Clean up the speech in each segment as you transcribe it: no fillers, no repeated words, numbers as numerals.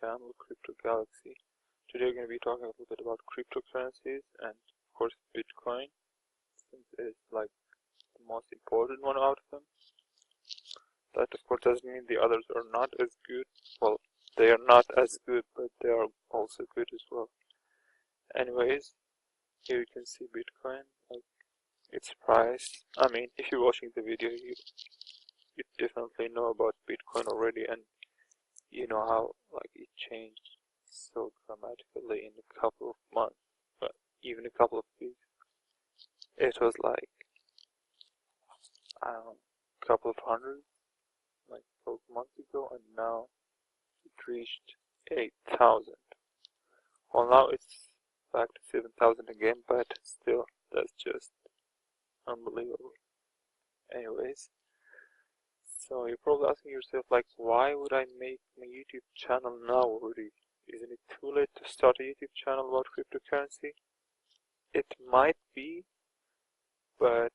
channel, Crypto Galaxy. Today we're going to be talking a little bit about cryptocurrencies and of course Bitcoin, since it's like the most important one out of them. That of course doesn't mean the others are not as good. Well, they are not as good, but they are also good as well. Anyways, here you can see Bitcoin, like its price. I mean, if you're watching the video, you definitely know about Bitcoin already, and you know how like it changed so dramatically in a couple of months, but even a couple of weeks. It was like, I don't know, a couple of hundred, like 12 months ago, and now it reached 8,000. Well, now it's back to 7,000 again, but still, that's just unbelievable. Anyways, so you're probably asking yourself, like, why would I make my YouTube channel now already? Isn't it too late to start a YouTube channel about cryptocurrency? It might be, but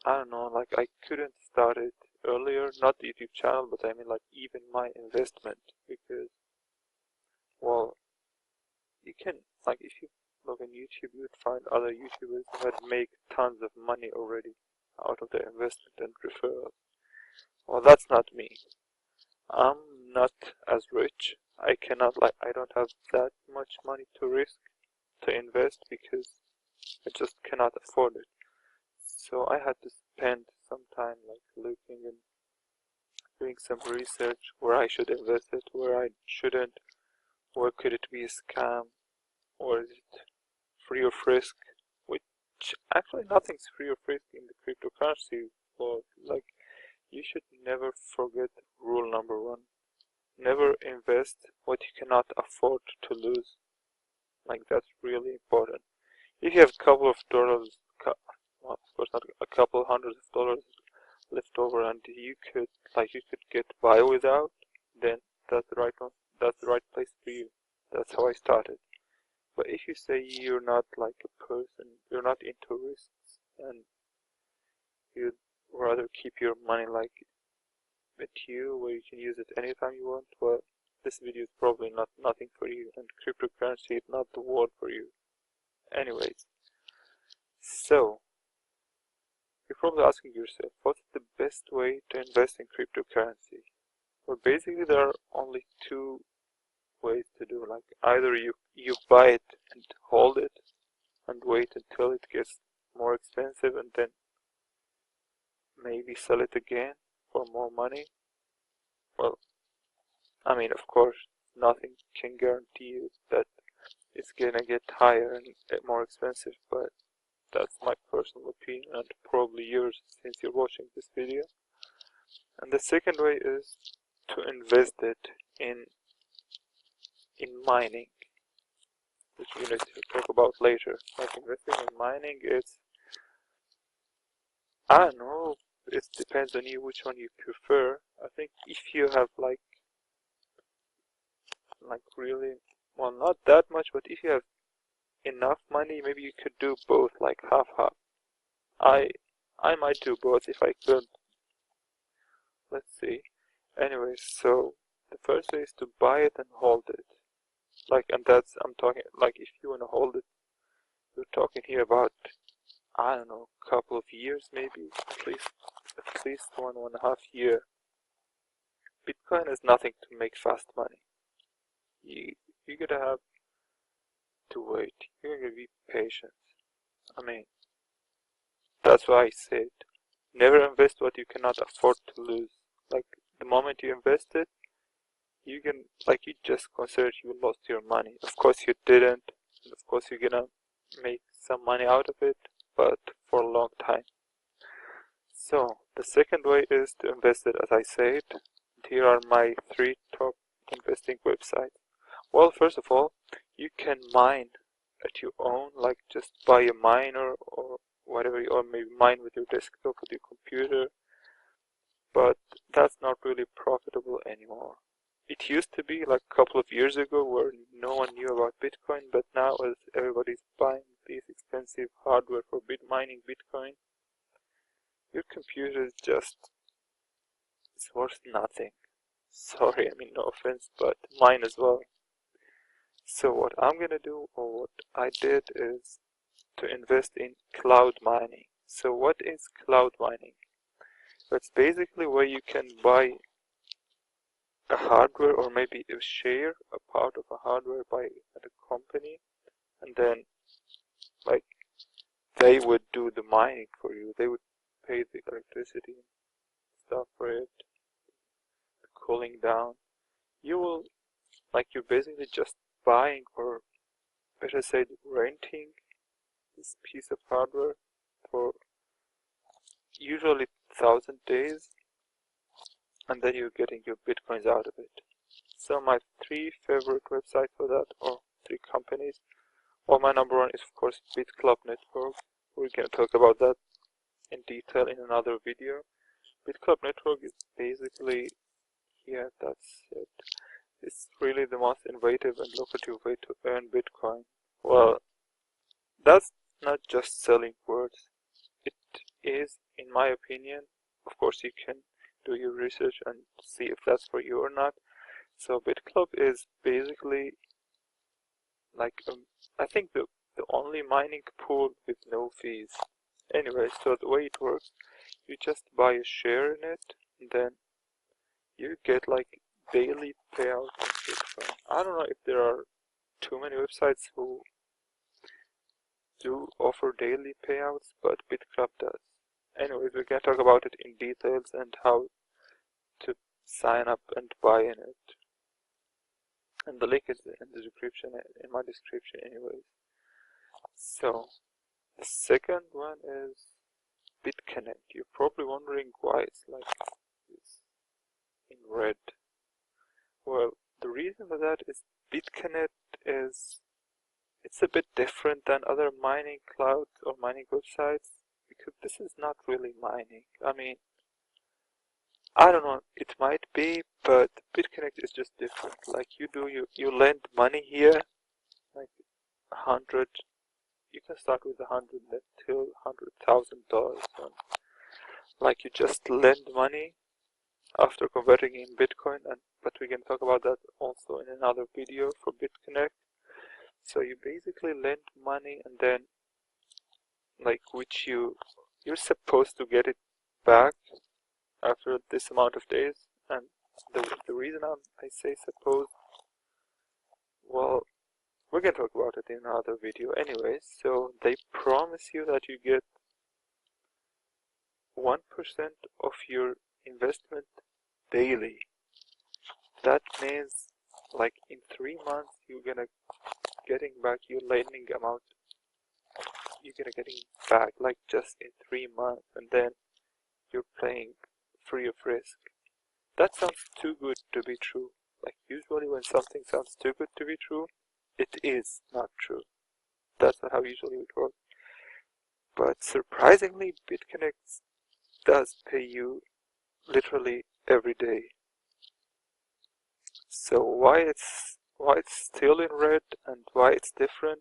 I don't know, like I couldn't start it earlier, not the YouTube channel, but I mean like even my investment, because, well, you can, like if you look on YouTube, you would find other YouTubers that make tons of money already out of their investment and referrals. Well, that's not me. I'm not as rich. I don't have that much money to risk to invest because I just cannot afford it. So I had to spend some time like looking and doing some research where I should invest it, where I shouldn't, where could it be a scam, or is it free of risk, which actually nothing's free of risk in the cryptocurrency world. Like, you should never forget rule number one. Never invest what you cannot afford to lose. Like, that's really important. If you have a couple of dollars, well, of course not a couple hundreds of dollars left over, and you could get by without, then that's the right one. That's the right place for you. That's how I started. But if you say you're not like a person, you're not into risks, and you'd rather keep your money like with you, where you can use it anytime you want, well, this video is probably nothing for you, and cryptocurrency is not the world for you. Anyways, so you're probably asking yourself, what's the best way to invest in cryptocurrency? Well, basically there are only two ways to do. Like, either you buy it and hold it and wait until it gets more expensive and then maybe sell it again for more money. Well, I mean, of course, nothing can guarantee you that it's gonna get higher and more expensive, but that's my personal opinion and probably yours since you're watching this video. And the second way is to invest it in mining, which we're going to talk about later. Like, investing in mining is, I don't know, it depends on you which one you prefer. I think if you have like really, well, not that much, but if you have enough money, maybe you could do both, like half-half. I might do both if I could. Let's see. Anyways, so the first way is to buy it and hold it. Like, and that's, I'm talking, like, if you want to hold it, we're talking here about, I don't know, a couple of years maybe, at least 1.5 years. Bitcoin is nothing to make fast money. You gotta have to wait. You're gonna be patient. I mean, that's why I said, never invest what you cannot afford to lose. Like, the moment you invest it, you can, like, you just consider you lost your money. Of course you didn't, and of course you're gonna make some money out of it, but for a long time. So the second way is to invest it, as I said. Here are my 3 top investing websites. Well, first of all, you can mine at your own, like just buy a miner or whatever, or maybe mine with your desktop, with your computer, but that's not really profitable anymore. It used to be like a couple of years ago where no one knew about Bitcoin, but now as everybody's buying these expensive hardware for mining Bitcoin, your computer is just, it's worth nothing. Sorry, I mean no offense, but mine as well. So what I'm gonna do, or what I did, is to invest in cloud mining. So what is cloud mining? It's basically where you can buy a hardware, or maybe a share, a part of a hardware by a company, and then like they would do the mining for you. They would pay the electricity and stuff for it, the cooling down. You will, like, you're basically just buying, or better said, renting this piece of hardware for usually 1,000 days, and then you're getting your bitcoins out of it. So my 3 favorite websites for that, or 3 companies. Well, my number 1 is of course Bitclub network. We're gonna talk about that in detail in another video. Bitclub network is basically, yeah, that's it. It's really the most innovative and lucrative way to earn Bitcoin. Well, that's not just selling words. It is, in my opinion. Of course, you can do your research and see if that's for you or not. So Bitclub is basically like, I think the only mining pool with no fees. Anyway, so the way it works, you just buy a share in it, and then you get like daily payout in Bitcoin. I don't know if there are too many websites who do offer daily payouts, but Bitclub does. Anyways, we can talk about it in details and how to sign up and buy in it. And the link is in the description, in my description anyways. So, the second one is Bitconnect. You're probably wondering why it's like this in red. Well, the reason for that is Bitconnect is, it's a bit different than other mining clouds or mining websites, because this is not really mining. I mean, I don't know, it might be, but Bitconnect is just different. Like you lend money here, like 100. You can start with 100 till $100,000. Like you just lend money after converting in Bitcoin, but we can talk about that also in another video for Bitconnect. So you basically lend money, and then like you're supposed to get it back after this amount of days. And the reason I say suppose, well, we can talk about it in another video anyway. So they promise you that you get 1% of your investment daily. That means like in 3 months you're gonna getting back your lending amount. You're gonna getting back like just in 3 months, and then you're playing free of risk. That sounds too good to be true. Like usually when something sounds too good to be true, it is not true. That's not how usually it works. But surprisingly, Bitconnect does pay you literally every day. So why it's still in red and why it's different?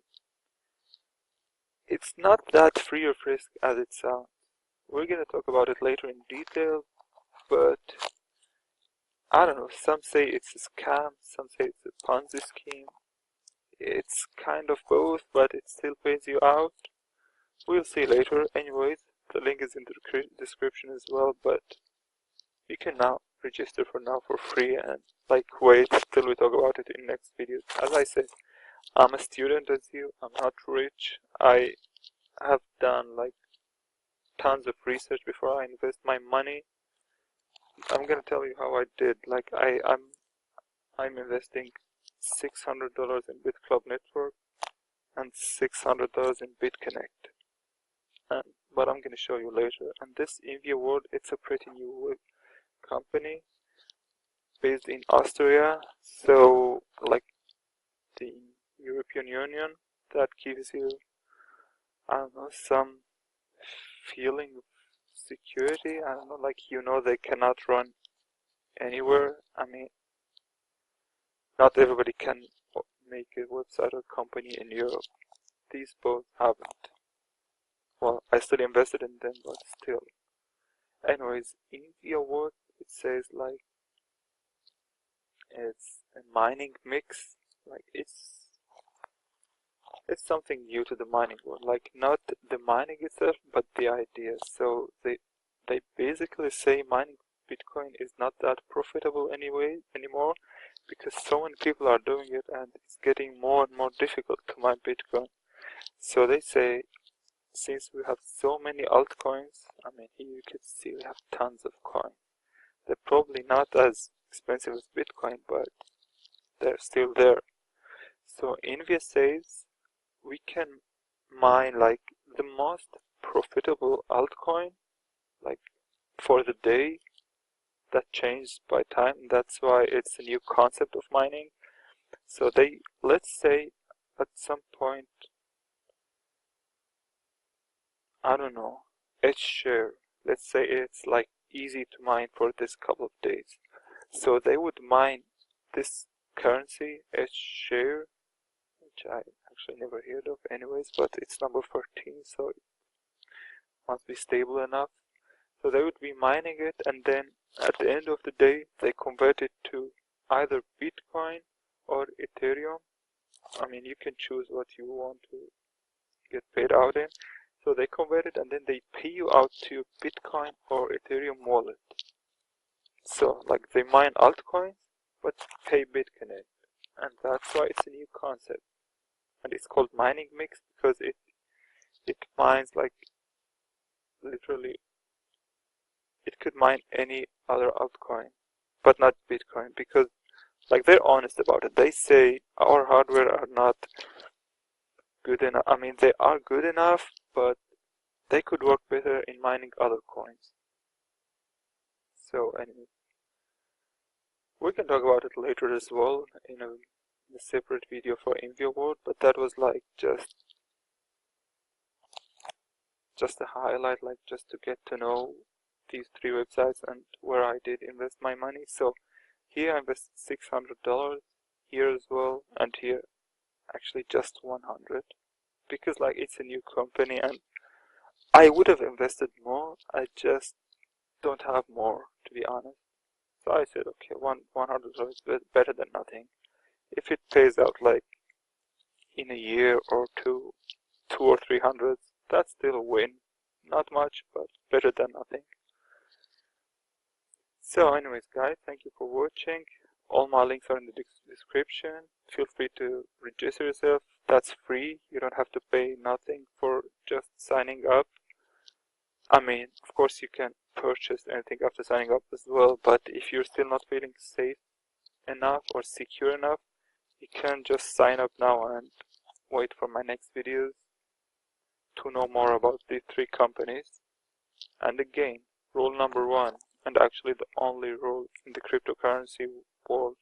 It's not that free of risk as it sounds. We're gonna talk about it later in detail, but I don't know, some say it's a scam, some say it's a Ponzi scheme. It's kind of both, but it still pays you out. We'll see later. Anyways, the link is in the description as well, but you can now register for now for free and like wait till we talk about it in next videos. As I said, I'm a student as you, I'm not rich. I have done like tons of research before I invest my money. I'm gonna tell you how I did. Like I'm investing $600 in Bitclub network and $600 in Bitconnect. But I'm gonna show you later. And this Invia World, it's a pretty new company based in Austria. So like the European Union, that gives you, I don't know, some feeling of security. I don't know, like they cannot run anywhere. I mean, not everybody can make a website or company in Europe. These both haven't. Well, I still invested in them, but still. Anyways, in the award, it says like It's a mining mix. Like it's something new to the mining world. Like not the mining itself, but the idea. So they basically say mining Bitcoin is not that profitable anymore, because so many people are doing it and it's getting more and more difficult to mine Bitcoin. So they say, since we have so many altcoins, I mean here you can see we have tons of coins. They're probably not as expensive as Bitcoin, but they're still there. So Invia says we can mine like the most profitable altcoin, like for the day. That changed by time. That's why it's a new concept of mining. So they, let's say at some point, I don't know, Hashflare, let's say it's like easy to mine for this couple of days. So they would mine this currency, Hashflare, which I actually never heard of anyways, but it's number 14, so it must be stable enough. So they would be mining it, and then at the end of the day they convert it to either Bitcoin or Ethereum. I mean, you can choose what you want to get paid out in. So they convert it and then they pay you out to Bitcoin or Ethereum wallet. So like they mine altcoins but pay Bitconnect, and that's why it's a new concept. And it's called mining mix because it mines like literally it could mine any other altcoin but not Bitcoin, because like they're honest about it. They say our hardware are not good enough. I mean, they are good enough, but they could work better in mining other coins. So anyway, we can talk about it later as well in a separate video for Invia world, but that was like just a highlight, like just to get to know these three websites and where I did invest my money. So here I invested $600, here as well, and here actually just 100, because like it's a new company and I would have invested more. I just don't have more, to be honest. So I said, okay, $100 is better than nothing. If it pays out like in a year or two or 300, that's still a win. Not much, but better than nothing. So anyways guys, thank you for watching. All my links are in the description. Feel free to register yourself. That's free. You don't have to pay nothing for just signing up. I mean, of course you can purchase anything after signing up as well, but if you're still not feeling safe enough or secure enough, you can just sign up now and wait for my next videos to know more about these three companies. And again, rule number one, and actually the only rule in the cryptocurrency world: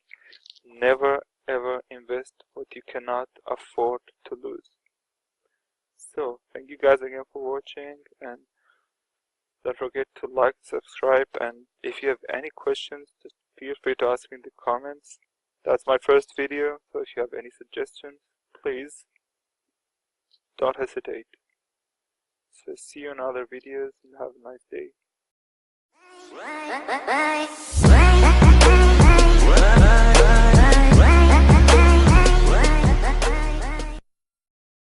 never ever invest what you cannot afford to lose. So thank you guys again for watching, and don't forget to like, subscribe, and if you have any questions, just feel free to ask me in the comments. That's my first video, so if you have any suggestions, please don't hesitate. So see you in other videos and have a nice day.